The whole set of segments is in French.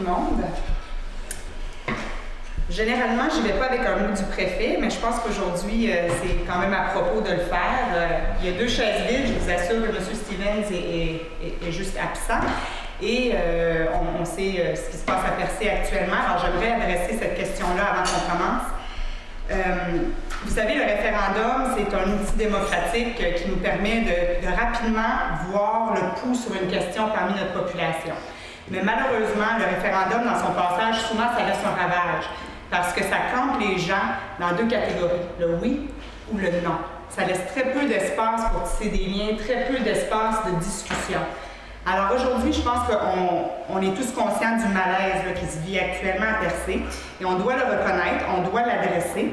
le monde. Généralement, je n'y vais pas avec un mot du préfet, mais je pense qu'aujourd'hui, c'est quand même à propos de le faire. Il y a 2 chaises vides, je vous assure que M. Stevens est juste absent. Et on sait ce qui se passe à Percé actuellement. Alors, j'aimerais adresser cette question-là avant qu'on commence. Vous savez, le référendum, c'est un outil démocratique qui nous permet de rapidement voir le pouls sur une question parmi notre population. Mais malheureusement, le référendum, dans son passage, souvent, ça laisse un ravage. Parce que ça campe les gens dans 2 catégories, le oui ou le non. Ça laisse très peu d'espace pour tisser des liens, très peu d'espace de discussion. Alors aujourd'hui, je pense qu'on est tous conscients du malaise là, qui se vit actuellement à Percé, et on doit le reconnaître, on doit l'adresser.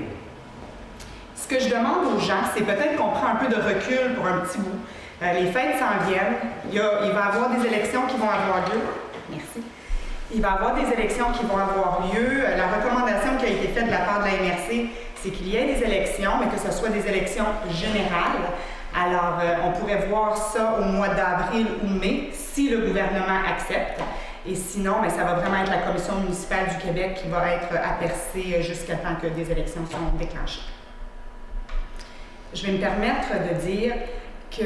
Ce que je demande aux gens, c'est peut-être qu'on prend un peu de recul pour un petit bout. Les fêtes s'en viennent, il va y avoir des élections qui vont avoir lieu. Merci. Il va y avoir des élections qui vont avoir lieu. La recommandation qui a été faite de la part de la MRC, c'est qu'il y ait des élections, mais que ce soit des élections générales. Alors, on pourrait voir ça au mois d'avril ou mai, si le gouvernement accepte. Et sinon, bien, ça va vraiment être la Commission municipale du Québec qui va être à Percé jusqu'à temps que des élections soient déclenchées. Je vais me permettre de dire que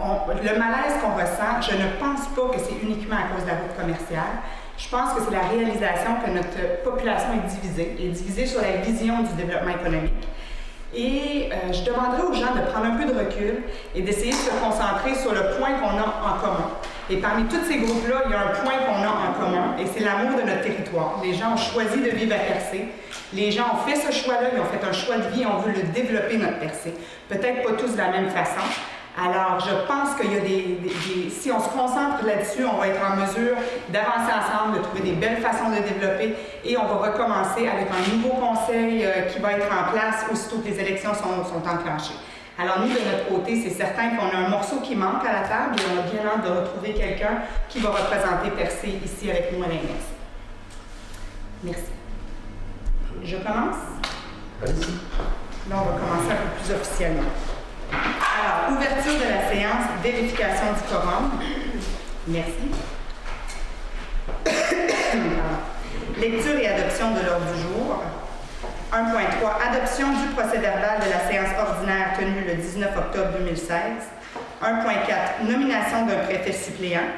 le malaise qu'on ressent, je ne pense pas que c'est uniquement à cause de la route commerciale. Je pense que c'est la réalisation que notre population est divisée sur la vision du développement économique. Et je demanderais aux gens de prendre un peu de recul et d'essayer de se concentrer sur le point qu'on a en commun. Et parmi tous ces groupes-là, il y a un point qu'on a en commun, et c'est l'amour de notre territoire. Les gens ont choisi de vivre à Percé. Les gens ont fait ce choix-là, ils ont fait un choix de vie, on veut le développer, notre Percé. Peut-être pas tous de la même façon. Alors, je pense qu'il y a si on se concentre là-dessus, on va être en mesure d'avancer ensemble, de trouver des belles façons de développer, et on va recommencer avec un nouveau conseil qui va être en place aussitôt que les élections sont enclenchées. Alors, nous, de notre côté, c'est certain qu'on a un morceau qui manque à la table, et on a bien hâte de retrouver quelqu'un qui va représenter Percé ici avec nous à l'INES. Merci. Je commence? Allez-y. Là, on va commencer un peu plus officiellement. Alors, ouverture de la séance, vérification du quorum. Merci. Lecture et adoption de l'ordre du jour. 1.3. Adoption du procès-verbal de la séance ordinaire tenue le 19 octobre 2016. 1.4. Nomination d'un préfet suppléant.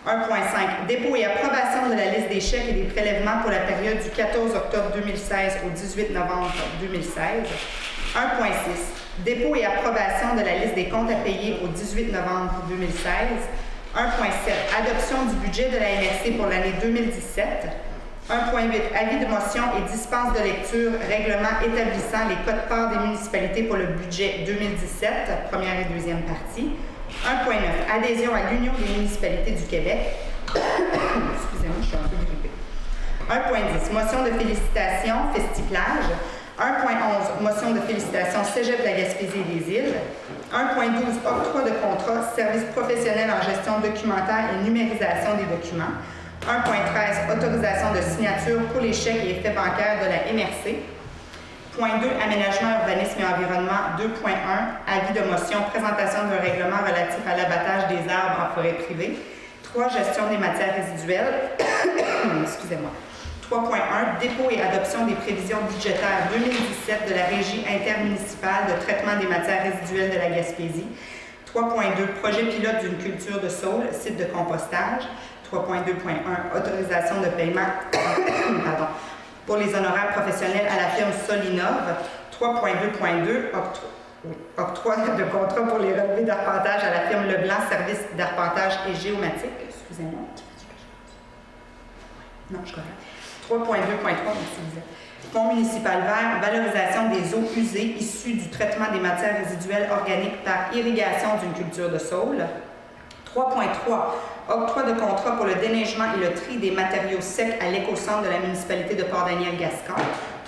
1.5. Dépôt et approbation de la liste des chèques et des prélèvements pour la période du 14 octobre 2016 au 18 novembre 2016. 1.6. Dépôt et approbation de la liste des comptes à payer au 18 novembre 2016. 1.7. Adoption du budget de la MRC pour l'année 2017. 1.8. Avis de motion et dispense de lecture, règlement établissant les quotes-parts des municipalités pour le budget 2017, première et deuxième partie. 1.9. Adhésion à l'Union des municipalités du Québec. Excusez-moi, je suis un peu grippée. 1.10. Motion de félicitations, Festiplage. 1.11. Motion de félicitations, Cégep de la Gaspésie et des Îles. 1.12. Octroi de contrat, service professionnel en gestion documentaire et numérisation des documents. 1.13. Autorisation de signature pour les chèques et effets bancaires de la MRC. Point 2. Aménagement, urbanisme et environnement. 2.1. Avis de motion, présentation d'un règlement relatif à l'abattage des arbres en forêt privée. 3. Gestion des matières résiduelles. Excusez-moi. 3.1. Dépôt et adoption des prévisions budgétaires 2017 de la Régie intermunicipale de traitement des matières résiduelles de la Gaspésie. 3.2. Projet pilote d'une culture de saule, site de compostage. 3.2.1. Autorisation de paiement pour les honoraires professionnels à la firme Solinov. 3.2.2. Octroi de contrat pour les relevés d'arpentage à la firme Leblanc, service d'arpentage et géomatique. Excusez-moi. Non, je comprends. 3.2.3, merci Lisa. Fonds municipal vert, valorisation des eaux usées issues du traitement des matières résiduelles organiques par irrigation d'une culture de saule. 3.3. Octroi de contrat pour le déneigement et le tri des matériaux secs à l'éco-centre de la municipalité de Port-Daniel-Gascon.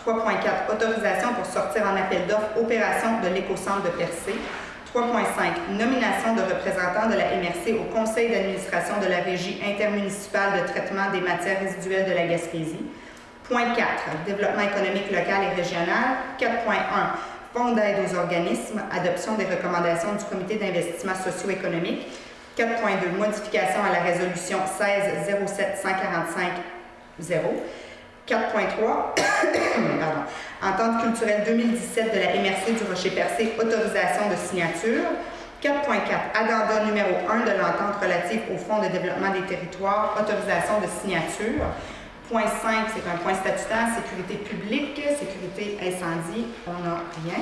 3.4. Autorisation pour sortir en appel d'offres opération de l'éco-centre de Percé. 3.5. Nomination de représentants de la MRC au conseil d'administration de la Régie intermunicipale de traitement des matières résiduelles de la Gaspésie. Point 4. Développement économique local et régional. 4.1. Fonds d'aide aux organismes. Adoption des recommandations du comité d'investissement socio-économique. 4.2, modification à la résolution 16-07-145-0. 4.3, entente culturelle 2017 de la MRC du Rocher-Percé, autorisation de signature. 4.4, addenda numéro 1 de l'entente relative au Fonds de développement des territoires, autorisation de signature. Point 5, c'est un point statutaire, sécurité publique, sécurité incendie, on n'a rien.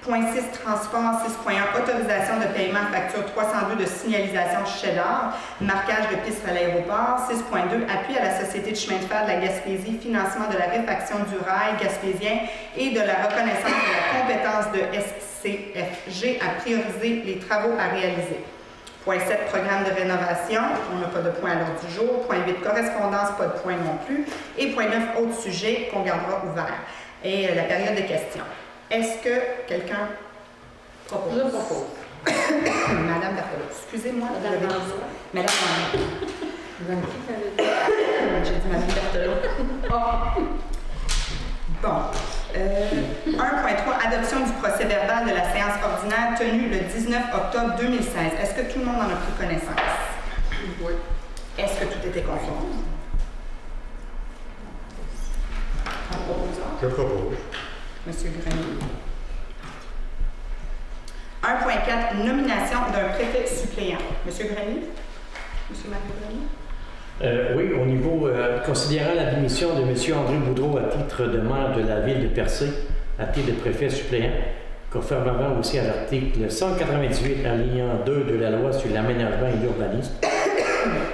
Point 6, transport. 6.1, autorisation de paiement facture 302 de signalisation Cheddar, marquage de piste à l'aéroport. 6.2, appui à la Société de chemin de fer de la Gaspésie, financement de la réfaction du rail gaspésien et de la reconnaissance de la compétence de SCFG à prioriser les travaux à réaliser. Point 7, programme de rénovation. On n'a pas de point à l'ordre du jour. Point 8, correspondance, pas de point non plus. Et point 9, autres sujets qu'on gardera ouverts. Et la période de questions. Est-ce que quelqu'un propose? Je propose. Madame Berthelot. Excusez-moi. Madame Berthelot. Madame Madame qui t'avait dit? J'ai dit Madame Berthelot. Oh. Bon. 1.3, adoption du procès-verbal de la séance ordinaire tenue le 19 octobre 2016. Est-ce que tout le monde en a pris connaissance? Oui. Est-ce que tout était conforme? En proposant. Je propose. Monsieur Grenier. 1.4, nomination d'un préfet suppléant. Monsieur Grenier? Monsieur Marie Grenier? Oui, au niveau, considérant la démission de M. André Boudreau à titre de maire de la ville de Percé, à titre de préfet suppléant, conformément aussi à l'article 198 alinéa 2 de la loi sur l'aménagement et l'urbanisme,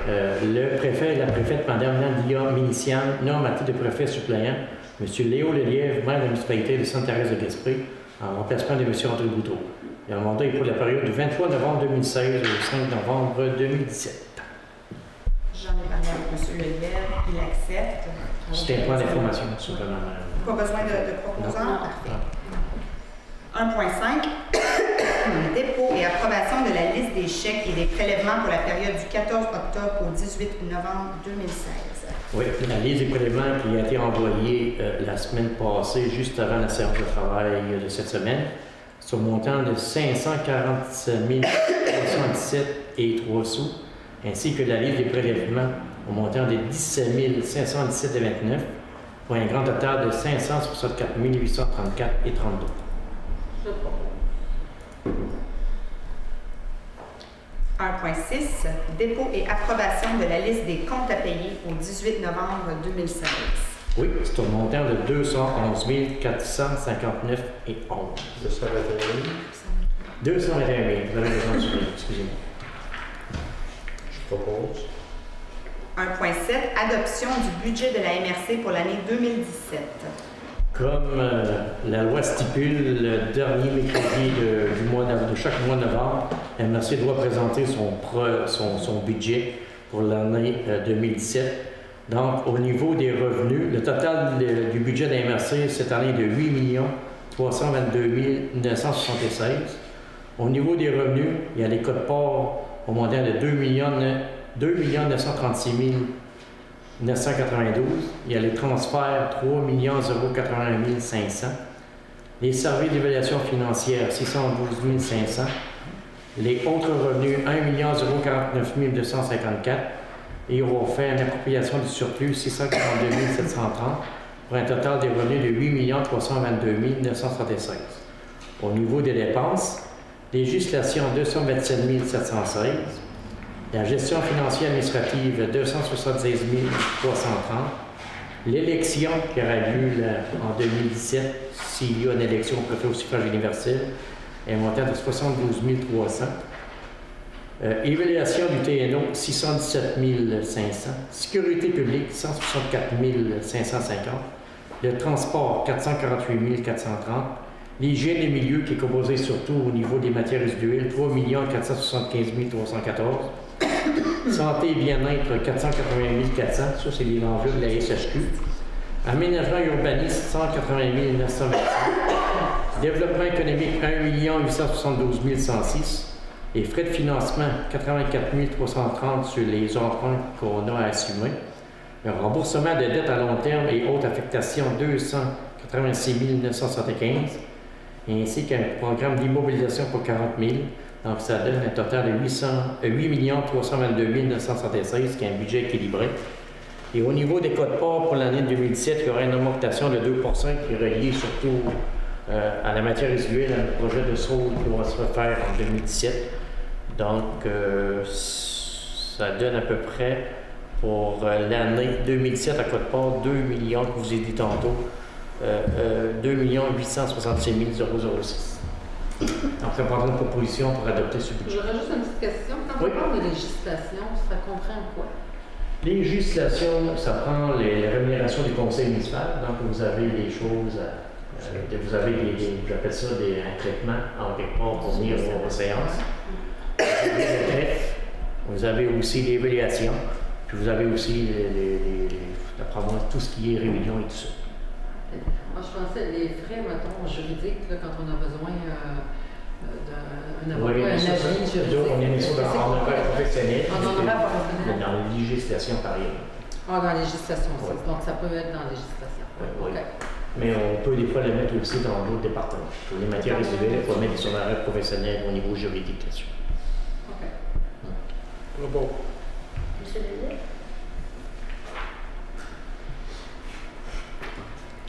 le préfet et la préfète, Mme Nadia Minician, nomme à titre de préfet suppléant M. Léo Lelièvre, maire de la municipalité de Sainte-Thérèse-de-Gaspé, en remplacement de M. André Boudreau. Le mandat est pour la période du 23 novembre 2016 au 5 novembre 2017. J'en ai parlé avec M. Lelièvre, il accepte. C'était un point d'information supplémentaire. Pas besoin de proposants? Non. Parfait. 1.5, dépôt et approbation de la liste des chèques et des prélèvements pour la période du 14 octobre au 18 novembre 2016. Oui, la liste des prélèvements qui a été envoyée la semaine passée, juste avant la séance de travail de cette semaine, sur un montant de 547 317 et 3 sous, ainsi que la liste des prélèvements au montant de 17 517,29 pour un grand total de 564 834 et 32. Je propose. 1.6, dépôt et approbation de la liste des comptes à payer au 18 novembre 2016. Oui, c'est un montant de 211 459 et 11. 221 000. 221 000, vous avez raison, excusez-moi. Je propose. 1.7, adoption du budget de la MRC pour l'année 2017. Comme la loi stipule, le dernier mercredi de chaque mois de novembre, la MRC doit présenter son budget pour l'année 2017. Donc, au niveau des revenus, le total du budget de la MRC cette année est de 8 322 976. Au niveau des revenus, il y a les codes-parts au montant de 2 936 992. Il y a les transferts, 3 081 500. Les services d'évaluation financière, 612 500. Les autres revenus, 1 049 254. Et on va faire une appropriation du surplus, 642 730, pour un total des revenus de 8 322 976. Au niveau des dépenses, législation, 227 716. La gestion financière administrative, 276 330. L'élection qui aura lieu en 2017, s'il y a une élection au préfet au suffrage universel, un montant de 72 300. Évaluation du TNO, 617 500. Sécurité publique, 164 550. Le transport, 448 430. L'hygiène des milieux, qui est composée surtout au niveau des matières résiduelles, 3 475 314. Santé et bien-être, 480 400. Ça, c'est les enjeux de la SHQ. Aménagement et urbanisme, 180 925. Développement économique, 1 872 106. Les frais de financement, 84 330 sur les emprunts qu'on a à assumer. Le remboursement de dettes à long terme et haute affectation, 286 975. Ainsi qu'un programme d'immobilisation pour 40 000 Donc, ça donne un total de 8 322 976, qui est un budget équilibré. Et au niveau des codes-parts pour l'année 2017, il y aura une augmentation de 2 qui est reliée surtout à la matière résiduelle, à le projet de Saules qui va se refaire en 2017. Donc, ça donne à peu près pour l'année 2017 à code-part 2 millions, que vous avez dit tantôt, 2 866 006. Donc, ça prendra une proposition pour adopter ce budget. J'aurais juste une petite question. Quand Oui. on parle de législation, ça comprend quoi? Législation, ça prend les rémunérations du conseil municipal. Donc, vous avez des choses, vous avez j'appelle ça un traitement en quelque part pour venir aux séances. Vous avez aussi l'évaluation, puis vous avez aussi, d'après moi, tout ce qui est réunion et tout ça. Moi, je pensais les frais, mettons, juridiques, là, quand on a besoin d'un avocat, Oui, un ça, avis juridique. on est mis ça en horaire professionnel. En horaire professionnel? Dans la législation, pareil. Ah, dans la législation aussi. Oui. Donc, ça peut être dans la législation. Oui. OK. Mais on peut des fois le mettre aussi dans d'autres départements. Pour les matières résiduelles, il faut mettre son horaire professionnel au niveau juridique là-dessus. OK. Propose. Monsieur Delisle?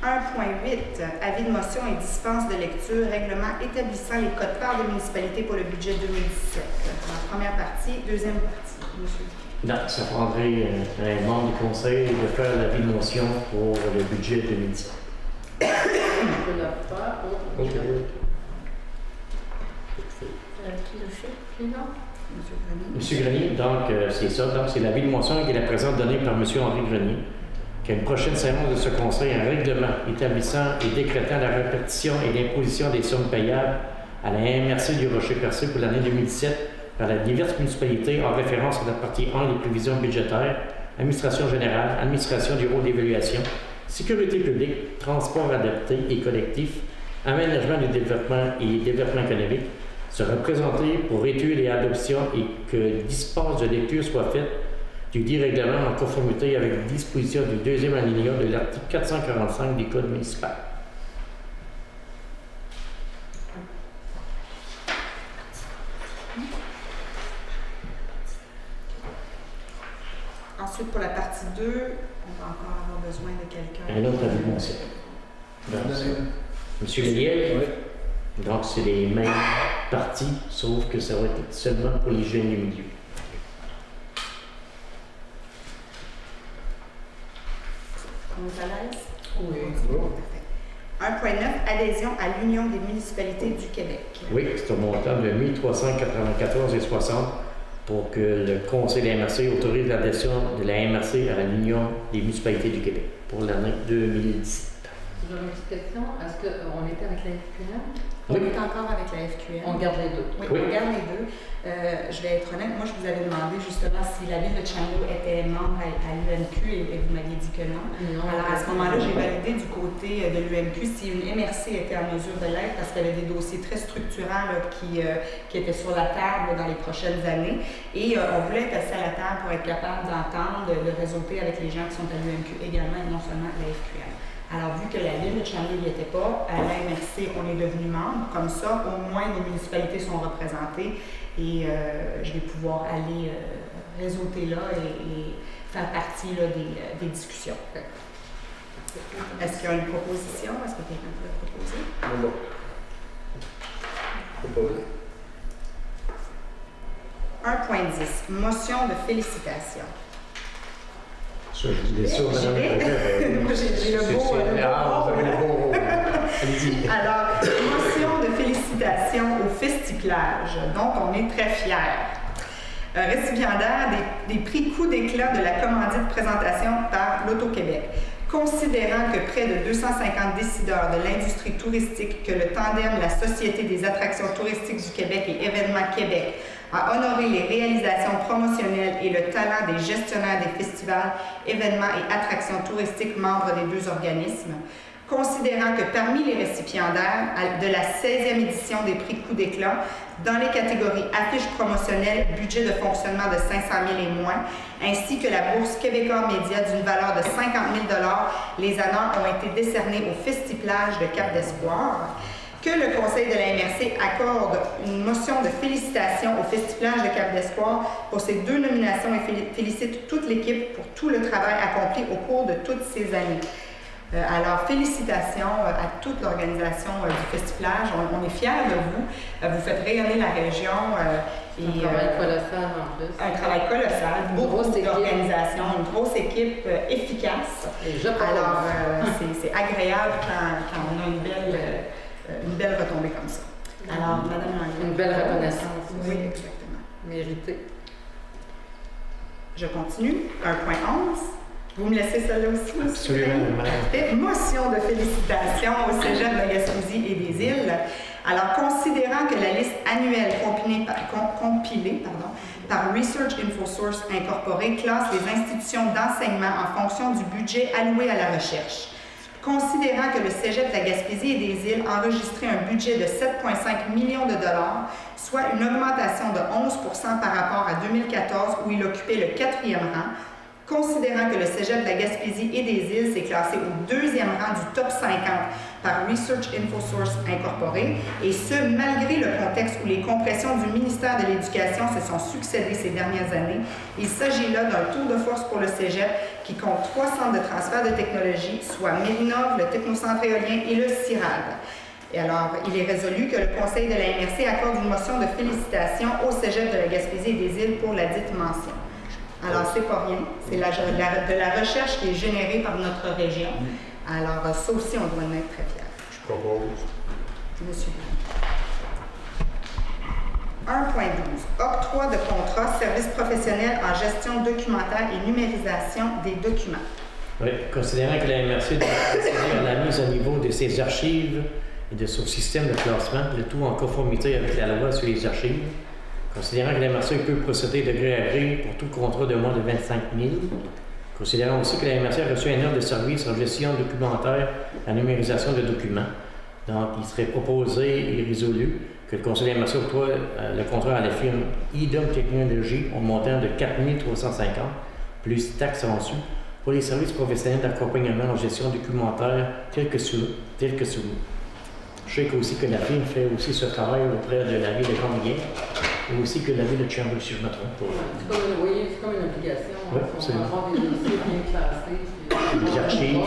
1.8, avis de motion et dispense de lecture, règlement établissant les codes-parts des municipalités pour le budget 2017. La première partie, deuxième partie. Monsieur. Non, ça prendrait un membre du conseil de faire l'avis de motion pour le budget 2017. On peut la faire. Ok. Qui le fait? Puis non? Monsieur Grenier. Monsieur Grenier, donc c'est ça. Donc c'est l'avis de motion qui est la présente donnée par M. Henri Grenier, qu'à une prochaine séance de ce conseil, un règlement établissant et décrétant la répartition et l'imposition des sommes payables à la MRC du Rocher-Percé pour l'année 2017 par les diverses municipalités en référence à la partie 1 des prévisions budgétaires, administration générale, administration du rôle d'évaluation, sécurité publique, transport adapté et collectif, aménagement du développement et développement économique, sera présenté pour étude et adoption et que dispense de lecture soit faite du dit règlement en conformité avec les dispositions du deuxième alinéa de l'article 445 du Code municipal. Ensuite, pour la partie 2, on va encore avoir besoin de quelqu'un. Un autre avis de motion. Donc, Monsieur Méliel, Oui. donc c'est les mêmes parties, sauf que ça va être seulement pour les jeunes du milieu. On est à l'aise? Oui. Parfait. 1.9, adhésion à l'Union des municipalités du Québec. Oui, c'est un montant de 1394,60 pour que le Conseil de la MRC autorise l'adhésion de la MRC à l'Union des municipalités du Québec pour l'année 2017. J'aurais une petite question. Est-ce qu'on était avec la FQM? On est encore avec la FQM. On garde les deux. Oui, Oui. on garde les deux. Je vais être honnête, moi je vous avais demandé justement si la ville de Channel était membre à l'UMQ et vous m'aviez dit que non. Non. Alors à ce moment-là, j'ai validé du côté de l'UMQ si une MRC était en mesure de l'être parce qu'il y avait des dossiers très structurants là, qui étaient sur la table dans les prochaines années. Et on voulait être assis à la table pour être capable d'entendre, de réseauter avec les gens qui sont à l'UMQ également et non seulement à la FQM. Alors, vu que la ville de Channel n'y était pas, à la MRC, on est devenu membre. Comme ça, au moins, les municipalités sont représentées et je vais pouvoir aller réseauter là et faire partie là, des discussions. Est-ce qu'il y a une proposition? Est-ce que quelqu'un pourrait proposer? Non. Propose. 1.10, motion de félicitations. Ça, je disais ça, Madame la Présidente. Moi, j'ai le beau. Ah, vous avez le beau rôle. Allez-y. Alors, motion de félicitations au Festiplage, dont on est très fiers. Récipiendaire des prix Coup d'éclat de la commandite présentation par l'Auto-Québec. Considérant que près de 250 décideurs de l'industrie touristique, que le tandem la Société des attractions touristiques du Québec et Événements Québec a honoré les réalisations promotionnelles et le talent des gestionnaires des festivals, événements et attractions touristiques membres des deux organismes, considérant que parmi les récipiendaires de la 16e édition des prix Coup d'éclat, dans les catégories affiches promotionnelles, budget de fonctionnement de 500 000 et moins, ainsi que la bourse Québécois Média d'une valeur de 50 000 $, les honneurs ont été décernés au Festiplage de Cap d'Espoir. que le Conseil de la MRC accorde une motion de félicitations au Festiplage de Cap d'Espoir pour ces 2 nominations et félicite toute l'équipe pour tout le travail accompli au cours de toutes ces années. Alors, félicitations à toute l'organisation du Festiplage. On est fiers de vous. Vous faites rayonner la région. Un travail colossal en plus. Un travail colossal, beaucoup d'organisation, une grosse équipe efficace. Et alors, c'est agréable quand on a une belle retombée comme ça. Alors, Madame Langlais. Une belle reconnaissance. Oui, exactement. Méritée. Je continue. 1.11. Vous me laissez celle-là aussi? Absolument. Parfait. Motion de félicitations au Cégep de la Gaspésie et des Îles. Alors, considérant que la liste annuelle compilée par Research InfoSource Incorporé classe les institutions d'enseignement en fonction du budget alloué à la recherche, considérant que le Cégep de la Gaspésie et des Îles enregistrait un budget de 7,5 millions de dollars, soit une augmentation de 11% par rapport à 2014 où il occupait le 4e rang, considérant que le Cégep de la Gaspésie et des Îles s'est classé au 2e rang du top 50 par Research InfoSource Incorporé, et ce, malgré le contexte où les compressions du ministère de l'Éducation se sont succédées ces dernières années. Il s'agit là d'un tour de force pour le Cégep qui compte 3 centres de transfert de technologie, soit Mérinov, le Technocentre éolien et le CIRAD. Et alors, il est résolu que le Conseil de la MRC accorde une motion de félicitations au Cégep de la Gaspésie et des Îles pour la dite mention. Alors, c'est pas rien. C'est de la recherche qui est générée par notre région. Alors, ça aussi, on doit en être très fiers. Je propose. Monsieur. 1.12. Octroi de contrat, service professionnel en gestion documentaire et numérisation des documents. Oui, considérant que la MRC doit procéder à la mise à niveau de ses archives et de son système de classement, le tout en conformité avec la loi sur les archives, considérant que la MRC peut procéder de gré à gré pour tout contrat de moins de 25 000, considérant aussi que la MRC a reçu un ordre de service en gestion documentaire et en numérisation de documents. Donc, il serait proposé et résolu que le Conseil de la MRC octroie le contrat à la firme IDOM Technologies au montant de 4 350 plus taxes reçues pour les services professionnels d'accompagnement en gestion documentaire tels que sous. Je sais aussi que la firme fait aussi ce travail auprès de la ville de Grande-Guerre et aussi que la ville de Sherbrooke, si je ne me trompe pas. C'est comme une obligation. Oui, on va avoir des dossiers bien classés. Les archives,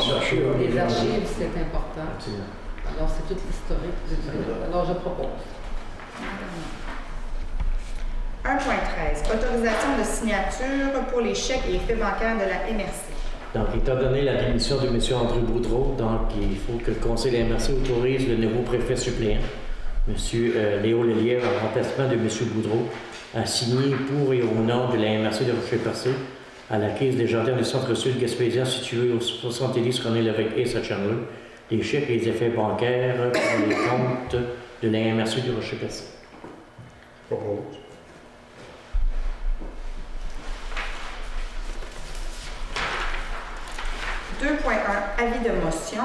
les archives, c'est important. Absolument. Alors, c'est toute l'historique. Alors, je propose. 1.13. Autorisation de signature pour les chèques et frais bancaires de la MRC. Donc, étant donné la démission de M. André Boudreau, donc il faut que le Conseil de la MRC autorise le nouveau préfet suppléant, M. Léo Lelièvre, en remplacement de M. Boudreau, à signer pour et au nom de la MRC de Rocher-Percé à la Caisse des jardins du Centre-Sud gaspésien situé au 70 René Lévesque à Chandler, les chèques et les effets bancaires pour les comptes de la MRC de Rocher-Percé. Propose. Avis de motion.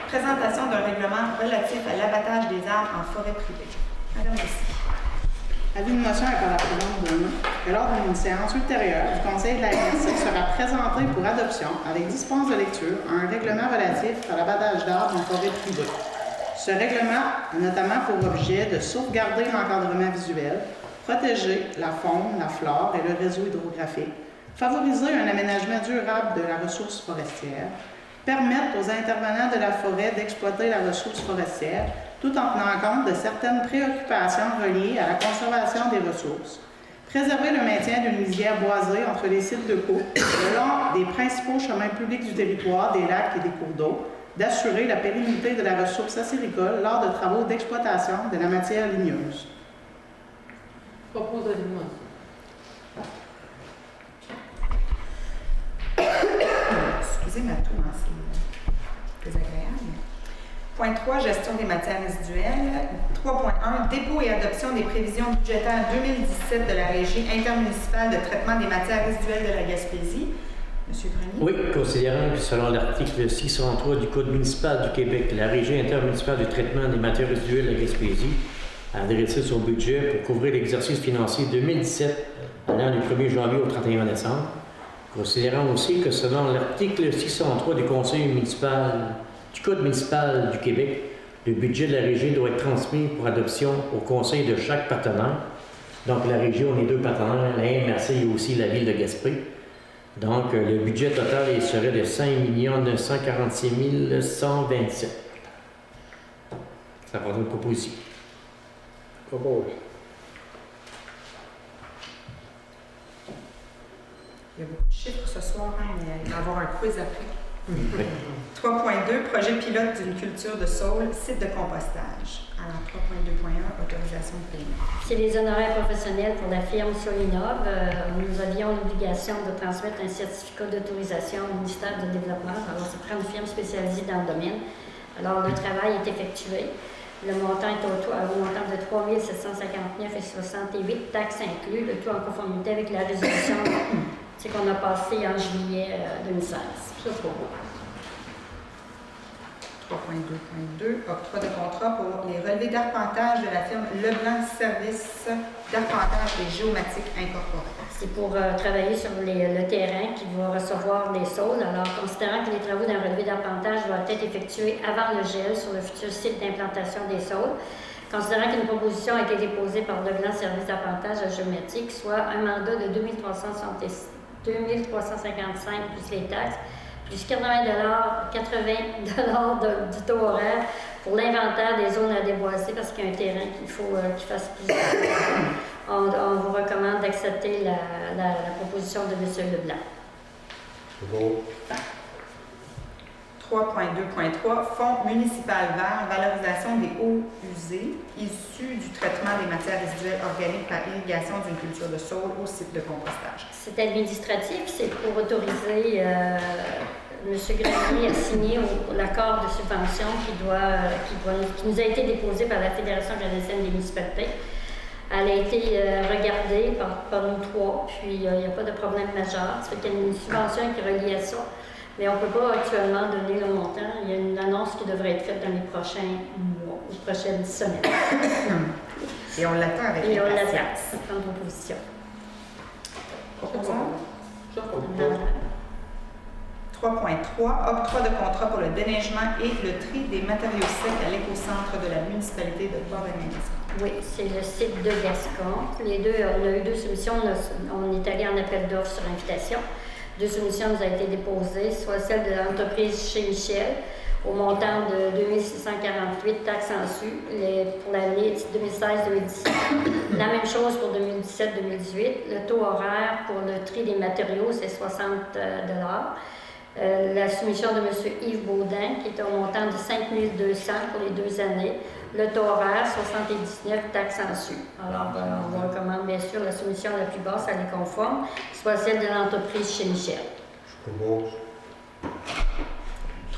Présentation d'un règlement relatif à l'abattage des arbres en forêt privée. Madame Messi. Avis de motion est par la présence de nous que lors d'une séance ultérieure du Conseil de la MRC sera présenté pour adoption, avec dispense de lecture, un règlement relatif à l'abattage d'arbres en forêt privée. Ce règlement a notamment pour objet de sauvegarder l'encadrement visuel, protéger la faune, la flore et le réseau hydrographique, favoriser un aménagement durable de la ressource forestière, permettre aux intervenants de la forêt d'exploiter la ressource forestière tout en tenant compte de certaines préoccupations reliées à la conservation des ressources, préserver le maintien d'une lisière boisée entre les sites de coupe le long des principaux chemins publics du territoire, des lacs et des cours d'eau, d'assurer la pérennité de la ressource acéricole lors de travaux d'exploitation de la matière ligneuse. Propose avis. Excusez ma toux, c'est désagréable. Point 3, gestion des matières résiduelles. 3.1, dépôt et adoption des prévisions budgétaires 2017 de la Régie intermunicipale de traitement des matières résiduelles de la Gaspésie. Monsieur Grenier. Oui, considérant que selon l'article 603 du Code municipal du Québec, la Régie intermunicipale de traitement des matières résiduelles de la Gaspésie a adressé son budget pour couvrir l'exercice financier 2017 allant du 1er janvier au 31 décembre. Considérant aussi que selon l'article 603 du Conseil municipal du Code municipal du Québec, Le budget de la régie doit être transmis pour adoption au conseil de chaque partenaire. Donc, la régie, on est 2 partenaires, la MRC et aussi la ville de Gaspé. Donc, le budget total il serait de 5 946 127. Ça prend une proposition. Propose. Il y a beaucoup de chiffres ce soir, hein, mais il va y avoir un quiz après. 3.2, projet pilote d'une culture de saule, site de compostage. Alors, 3.2.1, autorisation de paiement. C'est les honoraires professionnels pour la firme Solinov. Nous avions l'obligation de transmettre un certificat d'autorisation au ministère du Développement. Alors, ça prend une firme spécialisée dans le domaine. Alors, le travail est effectué. Le montant est au montant de 3 759,68, taxes inclus, le tout en conformité avec la résolution qu'on a passée en juillet 2016. Ça, c'est pas bon. 3.2.2, octroi de contrat pour les relevés d'arpentage de la firme Leblanc Services d'arpentage et géomatique incorporée. C'est pour travailler sur le terrain qui va recevoir les saules. Alors, considérant que les travaux d'un relevé d'arpentage doivent être effectués avant le gel sur le futur site d'implantation des saules, considérant qu'une proposition a été déposée par Leblanc Services d'arpentage à géomatique, soit un mandat de 2355 plus les taxes, plus 80 du taux horaire pour l'inventaire des zones à déboiser parce qu'il y a un terrain qu'il faut qu'il fasse plusieurs. On vous recommande d'accepter la proposition de M. Leblanc. Propose. 3.2.3, fonds municipal vert, valorisation des eaux usées issues du traitement des matières résiduelles organiques par irrigation d'une culture de saule au site de compostage. C'est administratif, c'est pour autoriser M. Grenier à signer l'accord de subvention qui nous a été déposé par la Fédération canadienne des municipalités. Elle a été regardée par nous 3, puis il n'y a pas de problème majeur. Ça fait qu'il y a une subvention qui est reliée à ça. Mais on ne peut pas actuellement donner le montant. Il y a une annonce qui devrait être faite dans les prochains mois, les prochaines semaines. Et on l'attend avec Et on l'attend, impatience. en proposition. Proposons. Ça, c'est pas bon. 3.3, octroi de contrat pour le déneigement et le tri des matériaux secs à l'écocentre de la municipalité de Port-de-Ménez. Oui, c'est le site de Gascon. On a eu 2 soumissions. On est allé en appel d'offres sur invitation. 2 soumissions nous ont été déposées, soit celle de l'entreprise chez Michel, au montant de 2648 taxes en su pour l'année 2016-2017. La même chose pour 2017-2018. Le taux horaire pour le tri des matériaux, c'est 60 $. La soumission de M. Yves Baudin, qui est au montant de 5 200 pour les 2 années. Le taux horaire, 79 taxes en su. Alors, on vous recommande bien sûr la soumission la plus basse, elle est conforme, soit celle de l'entreprise chez Michel. Je propose.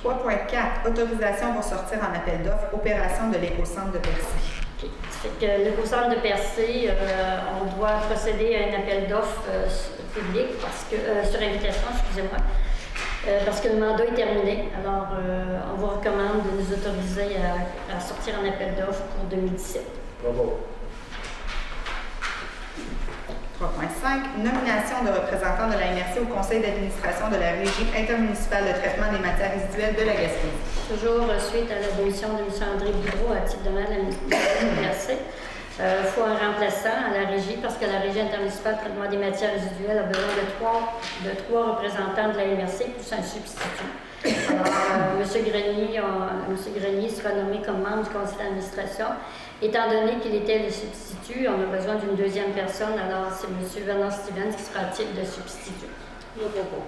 3.4, autorisation pour sortir en appel d'offres, opération de l'écocentre de Percé. Okay. Ça fait que l'écocentre de Percé, on doit procéder à un appel d'offres public sur invitation, excusez-moi. Parce que le mandat est terminé. Alors, on vous recommande de nous autoriser à sortir un appel d'offres pour 2017. Propose. 3.5, nomination de représentants de la MRC au conseil d'administration de la Régie intermunicipale de traitement des matières résiduelles de la Gaspésie. Toujours suite à la démission de M. André Boudreau à titre de maire de la municipalité de MRC. Il faut un remplaçant à la régie parce que la Régie intermunicipale de traitement des matières résiduelles a besoin de trois représentants de la MRC plus un substitut. Alors, M. Grenier sera nommé comme membre du conseil d'administration. Étant donné qu'il était le substitut, on a besoin d'une 2e personne. Alors, c'est M. Vernon Stevens qui sera à titre de substitut. Je propose.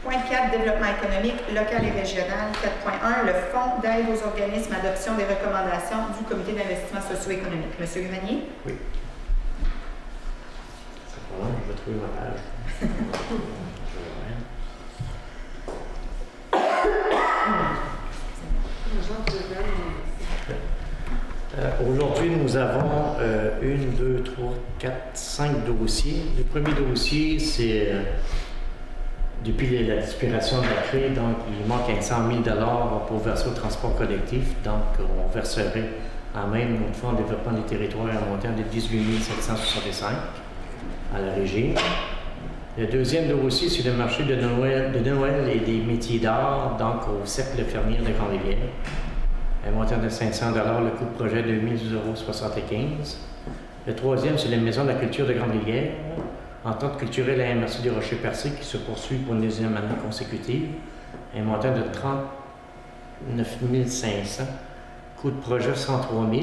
Point 4, développement économique local et régional. 4.1, le fonds d'aide aux organismes, adoption des recommandations du comité d'investissement socio-économique. Monsieur Grenier? Oui. C'est pas long, je vais trouver ma page. Aujourd'hui, nous avons 1, 2, 3, 4, 5 dossiers. Le premier dossier, c'est depuis la disparition de la CRE, donc il manque 100 000 $ pour verser au transport collectif. Donc, on verserait en même notre fonds de développement des territoires à un montant de 18 765 à la régie. Le deuxième dossier, c'est le marché de Noël et des métiers d'art, donc au Cercle Fermier de Grande-Rivière. Un montant de 500 $, le coût de projet de 1075 €. Le troisième, c'est la Maison de la culture de Grande-Rivière, entente culturelle à MRC du Rocher-Percé qui se poursuit pour une deuxième année consécutive. Un montant de 39 500 $, coût de projet 103 000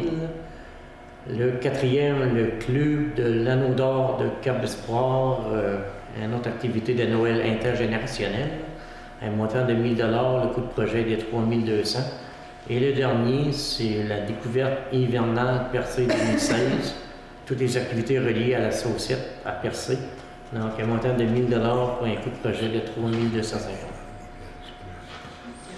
$. Le quatrième, le club de l'Anneau d'Or de Cap-d'Espoir, une autre activité de Noël intergénérationnelle, un montant de 1 000 $, le coût de projet est de 3 200 $. Et le dernier, c'est la découverte hivernale Percé 2016, toutes les activités reliées à la saucette à Percé, donc un montant de 1 000 $ pour un coût de projet de 3 250 $.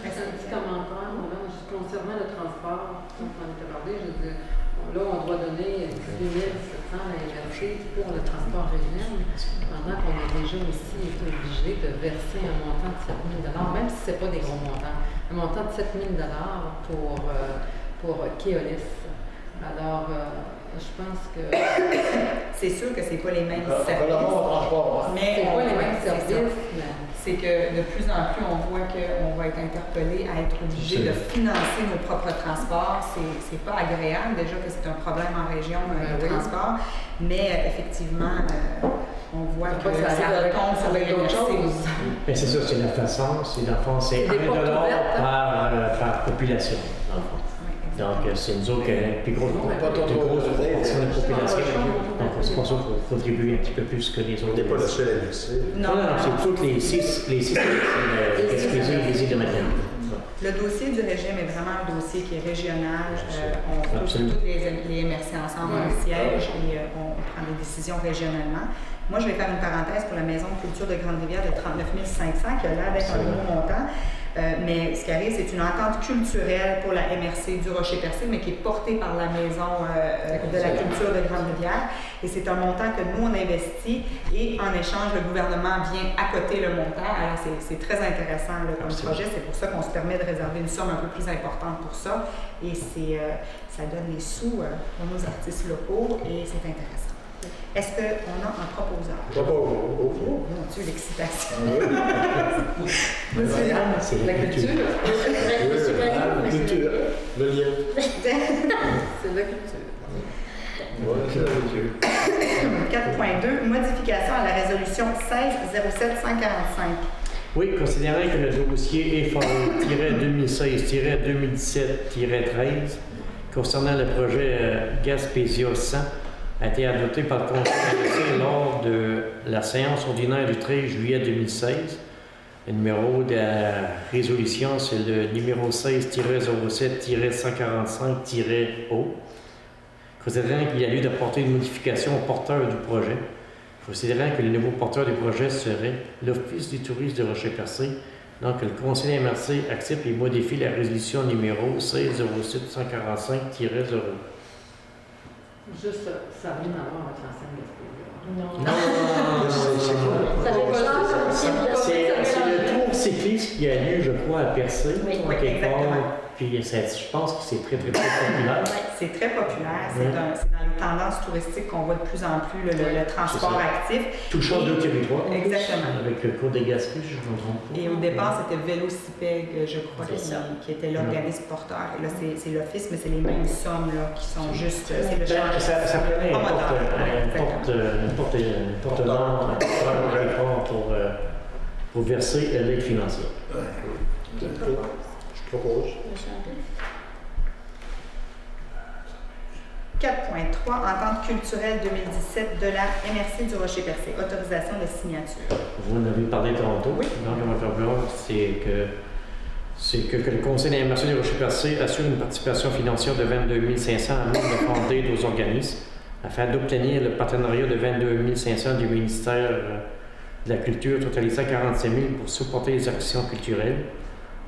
Un petit commentaire, madame, juste concernant le transport, comme on était parlé, je dis, là, on doit donner 18 700 à la MRC pour le transport régional, pendant qu'on a déjà aussi été obligé de verser un montant de 7 000 $, même si ce n'est pas des gros montants, un montant de 7 000 $ pour Keolis. Alors, je pense que... C'est sûr que c'est pas les mêmes Encore services. d'abord, transport. Mais C'est pas les mêmes c'est ça. services, mais... C'est que de plus en plus, on voit qu'on va être interpellé à être obligé de financer nos propres transports. C'est pas agréable, déjà que c'est un problème en région, le Oui. transport, mais effectivement, on voit que Ça ça arrive retombe sur les avec d'autres MRC choses. aussi. Mais c'est ça, c'est la façon, c'est dans le fond, c'est 1 Des portes $ ouvertes, hein? par population, dans le fond. Oui, Donc, c'est nous autres qui avons une plus grosse Pas trop proportion de population. Donc, c'est pour ça qu'il faut contribuer un petit peu plus que les On autres. n'est pas le seul MRC. Non, non, c'est toutes les six excusez les îles de Madeleine. Le dossier du régime est vraiment un dossier qui est régional. On touche Absolument. toutes les MRC ensemble au siège et on prend des décisions régionalement. Moi, je vais faire une parenthèse pour la Maison de culture de Grande-Rivière de 39 500 qui a l'air d'être un gros montant. Mais ce qui arrive, c'est une entente culturelle pour la MRC du Rocher-Percé, mais qui est portée par la Maison de la culture de Grande-Rivière. Et c'est un montant que nous, on investit et en échange, le gouvernement vient accoter le montant. Alors, c'est très intéressant là, comme projet. C'est pour ça qu'on se permet de réserver une somme un peu plus importante pour ça. Et ça donne des sous pour nos artistes locaux et c'est intéressant. Est-ce qu'on a un proposeur? Pas Oh mon Dieu, l'excitation! C'est La culture, La culture, le lien. c'est la culture. Voilà, c'est la culture. 4.2, modification à la résolution 16-07-145. Oui, considérant que le dossier FAO-2016-2017-13 concernant le projet Gaspésia 100 a été adopté par le Conseil d'État lors de la séance ordinaire du 13 juillet 2016. Le numéro de la résolution, c'est le numéro 16-07-145-O. Considérant qu'il y a lieu d'apporter une modification au porteur du projet, considérant que le nouveau porteur du projet serait l'Office du tourisme de Rocher-Percé, donc le Conseil MRC accepte et modifie la résolution numéro 16-07-145-0. Juste, ça n'a rien à voir avec l'ancienne Gaspésia. Non. Non, c'est le tour cycliste qui a lieu, je crois, à Percé. Oui, quelque exactement. part. Puis je pense que c'est très, très, très populaire. C'est très populaire. C'est Ouais. dans les tendances touristiques qu'on voit de plus en plus, le transport C'est ça. actif. Touchant deux territoires. Exactement. Avec le cours de Gaspé, je ne me trompe pas. Et au départ, c'était Vélocipègue, je crois, C'est ça. qui était l'organisme porteur. Et là, c'est l'Office, mais c'est les mêmes sommes là, qui sont juste. C'est le Ça prenait un promoteur. porte-vente pour verser l'aide financière. Je propose. 4.3, entente culturelle 2017 de la MRC du Rocher-Percé. Autorisation de signature. Vous en avez parlé tantôt. Oui. Donc, à votre blog, c'est que le Conseil de la MRC du Rocher-Percé assure une participation financière de 22 500 à même de fonds d'aide aux organismes afin d'obtenir le partenariat de 22 500 du ministère de la Culture, totalisant 45 000 pour supporter les actions culturelles.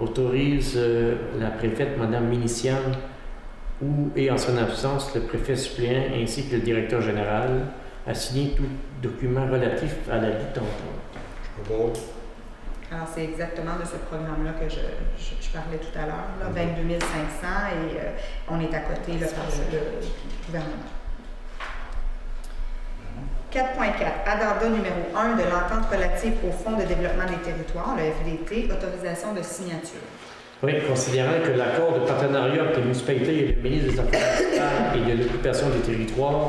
Autorise la préfète, Mme Minician, et en son absence, le préfet suppléant ainsi que le directeur général à signer tout document relatif à la dite entente. Je propose. Alors, c'est exactement de ce programme-là que je parlais tout à l'heure, là, 22 500, et on est à côté là, par le gouvernement. 4.4, addenda numéro 1 de l'entente relative au Fonds de développement des territoires, le FDT, autorisation de signature. Oui, considérant que l'accord de partenariat entre les municipalités et le ministre des Affaires municipales et de l'occupation des territoires,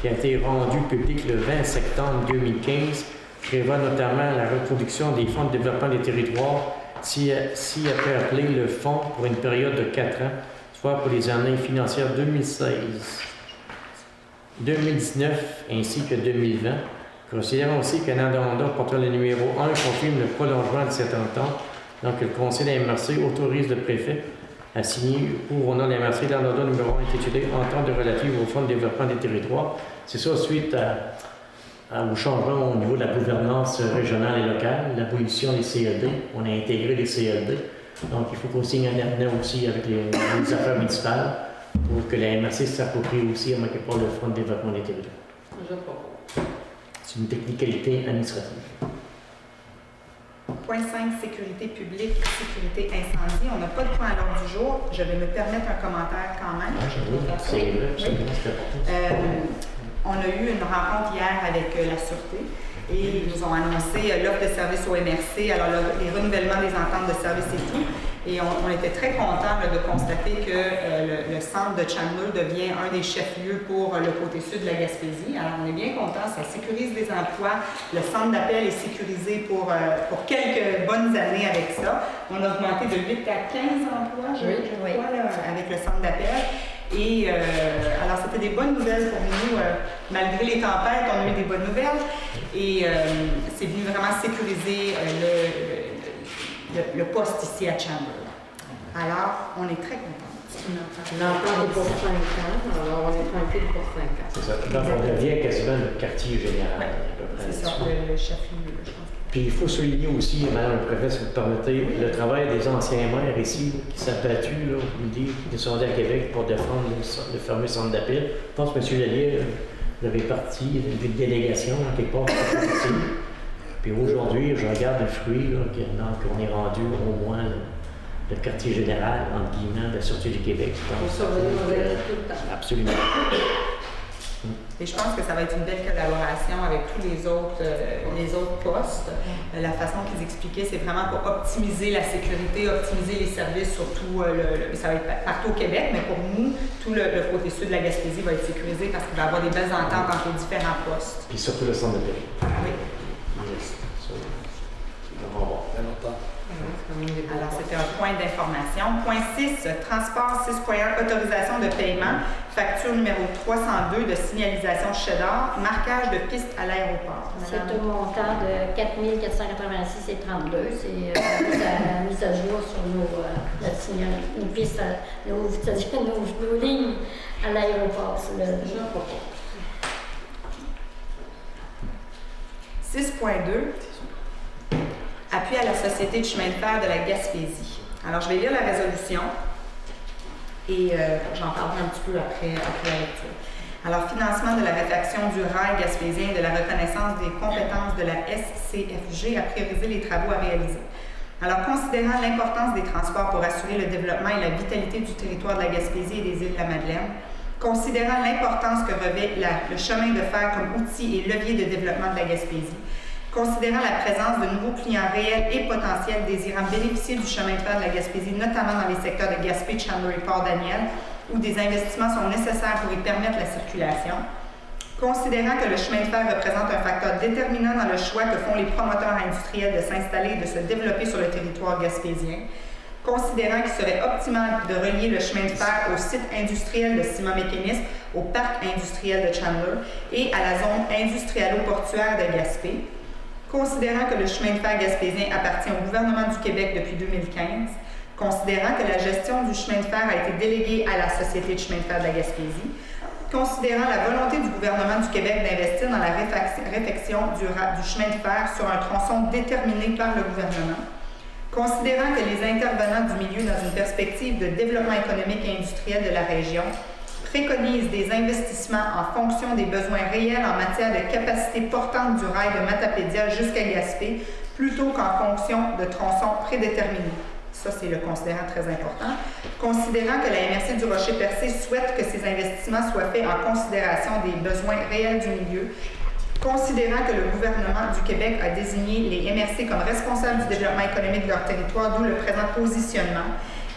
qui a été rendu public le 20 septembre 2015, prévoit notamment la reproduction des fonds de développement des territoires, si après appelé le fonds pour une période de 4 ans, soit pour les années financières 2016, 2019 ainsi que 2020. Considérons aussi qu'un addenda portant le numéro 1 confirme le prolongement de cette entente. Donc, le Conseil de la MRC autorise le préfet à signer pour au nom de la MRC l'addenda numéro 1 intitulé Entente relative au Fonds de développement des territoires. C'est ça suite au changement au niveau de la gouvernance régionale et locale, l'abolition des CLD. On a intégré les CLD. Donc, il faut qu'on signe un avenant aussi avec les affaires municipales pour que la MRC s'approprie aussi à quelque part le Fonds de développement des territoires. Je propose. C'est une technicalité administrative. Point 5, sécurité publique, sécurité incendie. On n'a pas de point à l'ordre du jour. Je vais me permettre un commentaire quand même. C'est vrai, c'est important. On a eu une rencontre hier avec la Sûreté et ils nous ont annoncé l'offre de service au MRC, alors les renouvellements des ententes de service et tout. Et on était très contents de constater que le centre de Chandler devient un des chefs-lieux pour le côté sud de la Gaspésie. Alors, on est bien contents, ça sécurise des emplois. Le centre d'appel est sécurisé pour quelques bonnes années avec ça. On a augmenté de 8 à 15 emplois, je crois, là, avec le centre d'appel. Et alors, c'était des bonnes nouvelles pour nous. Malgré les tempêtes, on a eu des bonnes nouvelles. Et c'est venu vraiment sécuriser le poste ici à Chandler. Alors, on est très contents. L'entente est pour 5 ans, alors on est tranquille pour 5 ans. C'est ça. Donc, on devient quasiment le quartier général. C'est ça, le chef-lieu, je pense. Puis il faut souligner aussi, Madame le Préfet, si vous me permettez, le travail des anciens maires ici qui s'est battu, qui descendaient à Québec pour défendre le fameux centre d'appel. Je pense que M. Lallier avait parti d'une délégation en quelque part. Puis aujourd'hui, je regarde le fruit, qu'on est rendu au moins le quartier général, entre guillemets, de la Sûreté du Québec. On surveille tout le temps. Absolument. Et je pense que ça va être une belle collaboration avec tous les autres postes. La façon qu'ils expliquaient, c'est vraiment pour optimiser la sécurité, optimiser les services, surtout, ça va être partout au Québec, mais pour nous, tout le côté sud de la Gaspésie va être sécurisé parce qu'il va y avoir des belles ententes entre les différents postes. Puis surtout le centre d'appel. Oui. Alors, c'était un point d'information. Point 6, transport 6.1, autorisation de paiement, facture numéro 302 de signalisation Cheddar, marquage de piste à l'aéroport. C'est au montant de 4 486 et 32. C'est la mise à jour sur nos pistes, nos lignes à l'aéroport. Je propose. 6.2, appui à la Société de chemin de fer de la Gaspésie. Alors, je vais lire la résolution et j'en parlerai un petit peu après la lecture. Alors, financement de la réfaction du rail gaspésien et de la reconnaissance des compétences de la SCFG à prioriser les travaux à réaliser. Alors, considérant l'importance des transports pour assurer le développement et la vitalité du territoire de la Gaspésie et des îles de la Madeleine, considérant l'importance que revêt le chemin de fer comme outil et levier de développement de la Gaspésie, considérant la présence de nouveaux clients réels et potentiels désirant bénéficier du chemin de fer de la Gaspésie, notamment dans les secteurs de Gaspé, Chandler et Port-Daniel, où des investissements sont nécessaires pour y permettre la circulation, considérant que le chemin de fer représente un facteur déterminant dans le choix que font les promoteurs industriels de s'installer et de se développer sur le territoire gaspésien, considérant qu'il serait optimal de relier le chemin de fer au site industriel de Simon-Mécanisme, au parc industriel de Chandler et à la zone industrialo-portuaire de Gaspé, considérant que le chemin de fer gaspésien appartient au gouvernement du Québec depuis 2015, considérant que la gestion du chemin de fer a été déléguée à la Société de chemin de fer de la Gaspésie, considérant la volonté du gouvernement du Québec d'investir dans la réfection du chemin de fer sur un tronçon déterminé par le gouvernement, considérant que les intervenants du milieu dans une perspective de développement économique et industriel de la région préconisent des investissements en fonction des besoins réels en matière de capacité portante du rail de Matapédia jusqu'à Gaspé, plutôt qu'en fonction de tronçons prédéterminés. Ça, c'est le considérant très important. Considérant que la MRC du Rocher-Percé souhaite que ces investissements soient faits en considération des besoins réels du milieu, Considérant que le gouvernement du Québec a désigné les MRC comme responsables du développement économique de leur territoire, d'où le présent positionnement,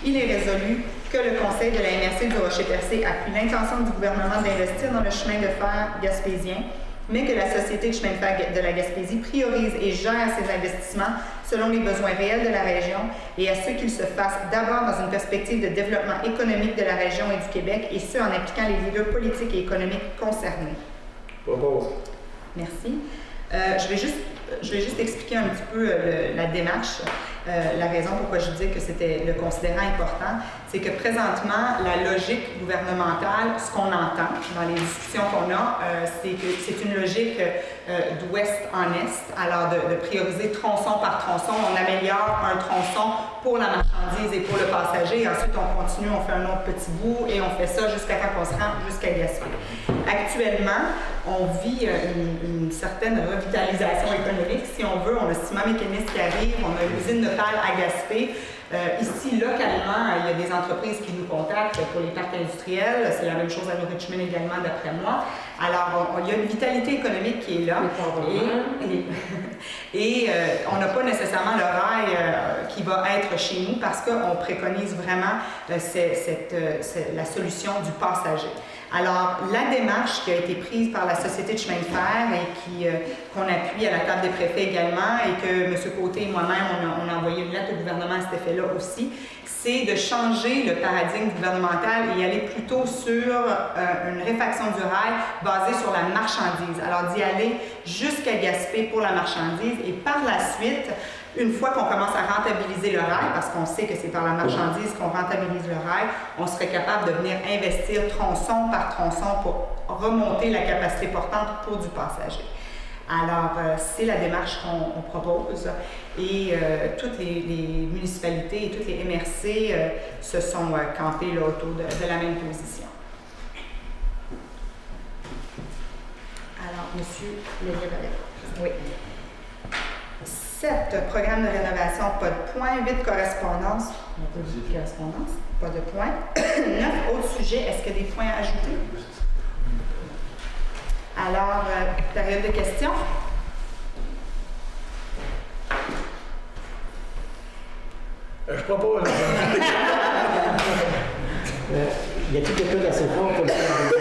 il est résolu que le Conseil de la MRC du Rocher-Percé appuie l'intention du gouvernement d'investir dans le chemin de fer gaspésien, mais que la Société de chemin de fer de la Gaspésie priorise et gère ses investissements selon les besoins réels de la région et à ce qu'ils se fassent d'abord dans une perspective de développement économique de la région et du Québec, et ce, en impliquant les leaders politiques et économiques concernés. Propose. Merci. Je vais juste expliquer un petit peu la démarche. La raison pourquoi je dis que c'était le considérant important, c'est que présentement, la logique gouvernementale, ce qu'on entend dans les discussions qu'on a, c'est que c'est une logique d'ouest en est, alors de prioriser tronçon par tronçon. On améliore un tronçon pour la marchandise et pour le passager, et ensuite on continue, on fait un autre petit bout, et on fait ça jusqu'à temps qu'on se rend jusqu'à Gaspé. Actuellement, on vit une certaine revitalisation économique, si on veut. On a Ciment Mécaniste qui arrive, on a l'usine de Pal à Gaspé. Ici, localement, il y a des entreprises qui nous contactent pour les parcs industriels. C'est la même chose à New Richmond également, d'après moi. Alors, il y a une vitalité économique qui est là. Et on n'a pas nécessairement le rail qui va être chez nous parce qu'on préconise vraiment la solution du passager. Alors, la démarche qui a été prise par la Société de chemin de fer et qu'on appuie à la table des préfets également, et que M. Côté et moi-même, on a envoyé une lettre au gouvernement à cet effet-là aussi, c'est de changer le paradigme gouvernemental et aller plutôt sur une réfaction du rail basée sur la marchandise. Alors, d'y aller jusqu'à Gaspé pour la marchandise, et par la suite, une fois qu'on commence à rentabiliser le rail, parce qu'on sait que c'est par la marchandise qu'on rentabilise le rail, on serait capable de venir investir tronçon par tronçon pour remonter la capacité portante pour du passager. Alors, c'est la démarche qu'on propose, et toutes les municipalités et toutes les MRC se sont campées là, autour de la même position. Alors, M. Lévy-Valette. Oui. 7, programme de rénovation, pas de point. 8, correspondance. On n'a pas dit de correspondance, pas de point. 9, autres sujets. Est-ce qu'il y a des points à ajouter? Alors, période de questions. Je propose. Y a-t-il quelqu'un d'assez fort pour le faire?